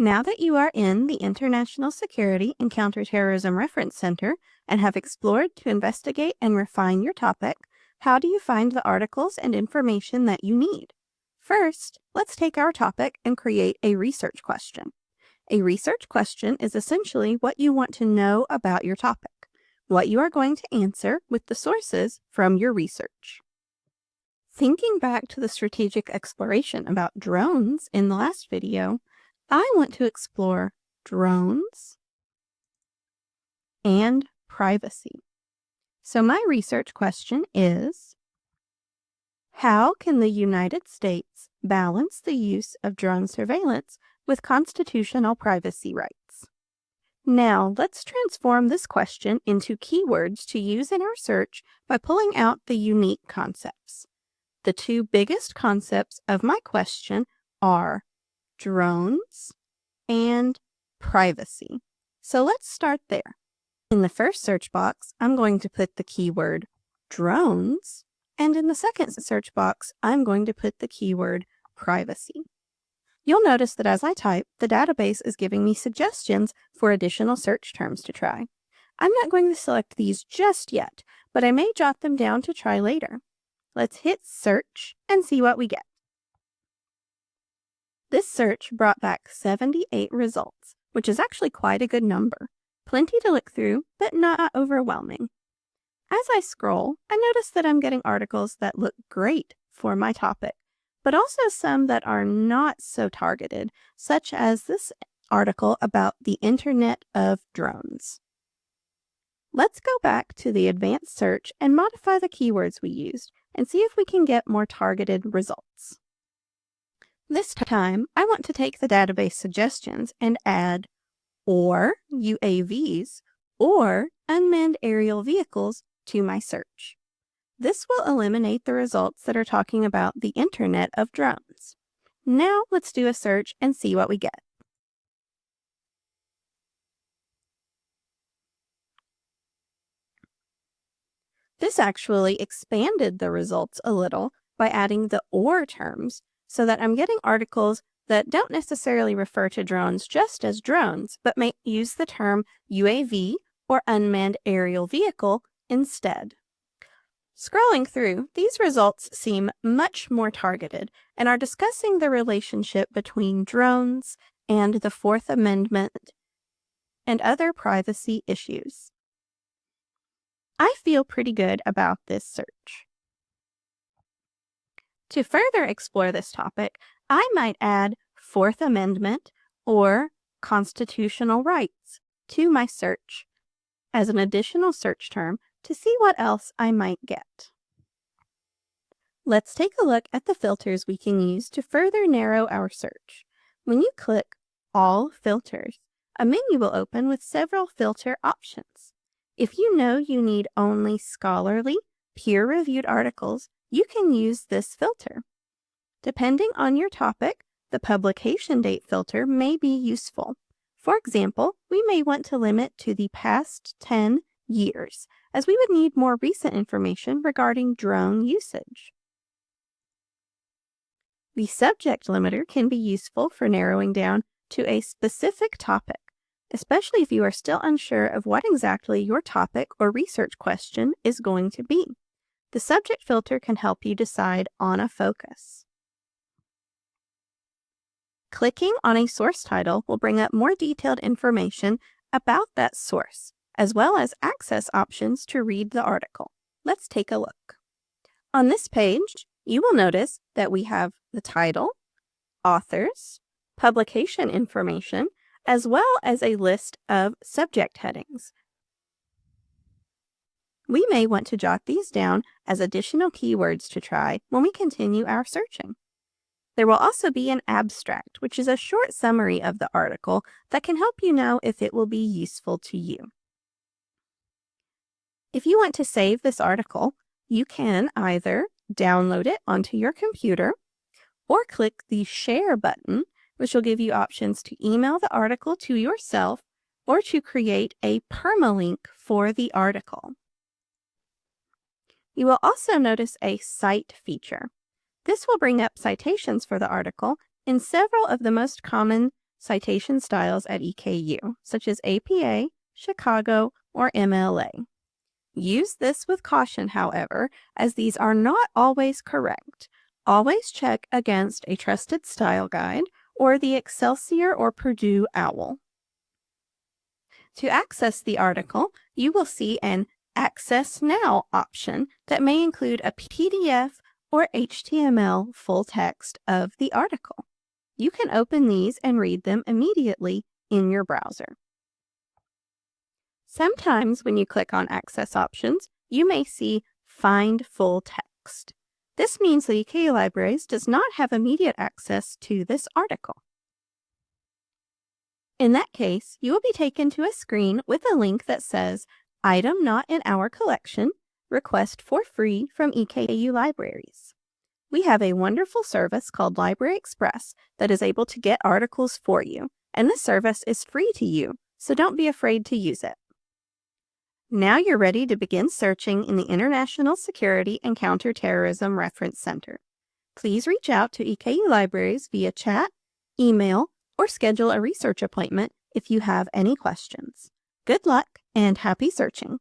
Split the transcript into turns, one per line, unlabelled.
Now that you are in the International Security and Counterterrorism Reference Center and have explored to investigate and refine your topic, how do you find the articles and information that you need? First, let's take our topic and create a research question. A research question is essentially what you want to know about your topic, what you are going to answer with the sources from your research. Thinking back to the strategic exploration about drones in the last video, I want to explore drones and privacy. So my research question is, how can the United States balance the use of drone surveillance with constitutional privacy rights? Now, let's transform this question into keywords to use in our search by pulling out the unique concepts. The two biggest concepts of my question are drones and privacy. So let's start there. In the first search box, I'm going to put the keyword drones, and in the second search box, I'm going to put the keyword privacy. You'll notice that as I type, the database is giving me suggestions for additional search terms to try. I'm not going to select these just yet, but I may jot them down to try later. Let's hit search and see what we get. This search brought back 78 results, which is actually quite a good number. Plenty to look through, but not overwhelming. As I scroll, I notice that I'm getting articles that look great for my topic, but also some that are not so targeted, such as this article about the Internet of Drones. Let's go back to the advanced search and modify the keywords we used and see if we can get more targeted results. This time, I want to take the database suggestions and add or UAVs or unmanned aerial vehicles to my search. This will eliminate the results that are talking about the Internet of Drones. Now let's do a search and see what we get. This actually expanded the results a little by adding the or terms so that I'm getting articles that don't necessarily refer to drones just as drones, but may use the term UAV or unmanned aerial vehicle instead. Scrolling through, these results seem much more targeted and are discussing the relationship between drones and the Fourth Amendment and other privacy issues. I feel pretty good about this search. To further explore this topic, I might add Fourth Amendment or constitutional rights to my search as an additional search term to see what else I might get. Let's take a look at the filters we can use to further narrow our search. When you click All Filters, a menu will open with several filter options. If you know you need only scholarly, peer-reviewed articles, you can use this filter. Depending on your topic, the publication date filter may be useful. For example, we may want to limit to the past 10 years, as we would need more recent information regarding drone usage. The subject limiter can be useful for narrowing down to a specific topic, especially if you are still unsure of what exactly your topic or research question is going to be. The subject filter can help you decide on a focus. Clicking on a source title will bring up more detailed information about that source, as well as access options to read the article. Let's take a look. On this page, you will notice that we have the title, authors, publication information, as well as a list of subject headings. We may want to jot these down as additional keywords to try when we continue our searching. There will also be an abstract, which is a short summary of the article that can help you know if it will be useful to you. If you want to save this article, you can either download it onto your computer or click the Share button, which will give you options to email the article to yourself or to create a permalink for the article. You will also notice a cite feature. This will bring up citations for the article in several of the most common citation styles at EKU, such as APA, Chicago, or MLA. Use this with caution, however, as these are not always correct. Always check against a trusted style guide or the Excelsior or Purdue OWL. To access the article, you will see an Access Now option that may include a PDF or HTML full text of the article. You can open these and read them immediately in your browser. Sometimes when you click on Access Options, you may see Find Full Text. This means that EKU Libraries does not have immediate access to this article. In that case, you will be taken to a screen with a link that says, Item not in our collection, request for free from EKU Libraries. We have a wonderful service called Library Express that is able to get articles for you, and this service is free to you, so don't be afraid to use it. Now you're ready to begin searching in the International Security and Counterterrorism Reference Center. Please reach out to EKU Libraries via chat, email, or schedule a research appointment if you have any questions. Good luck and happy searching!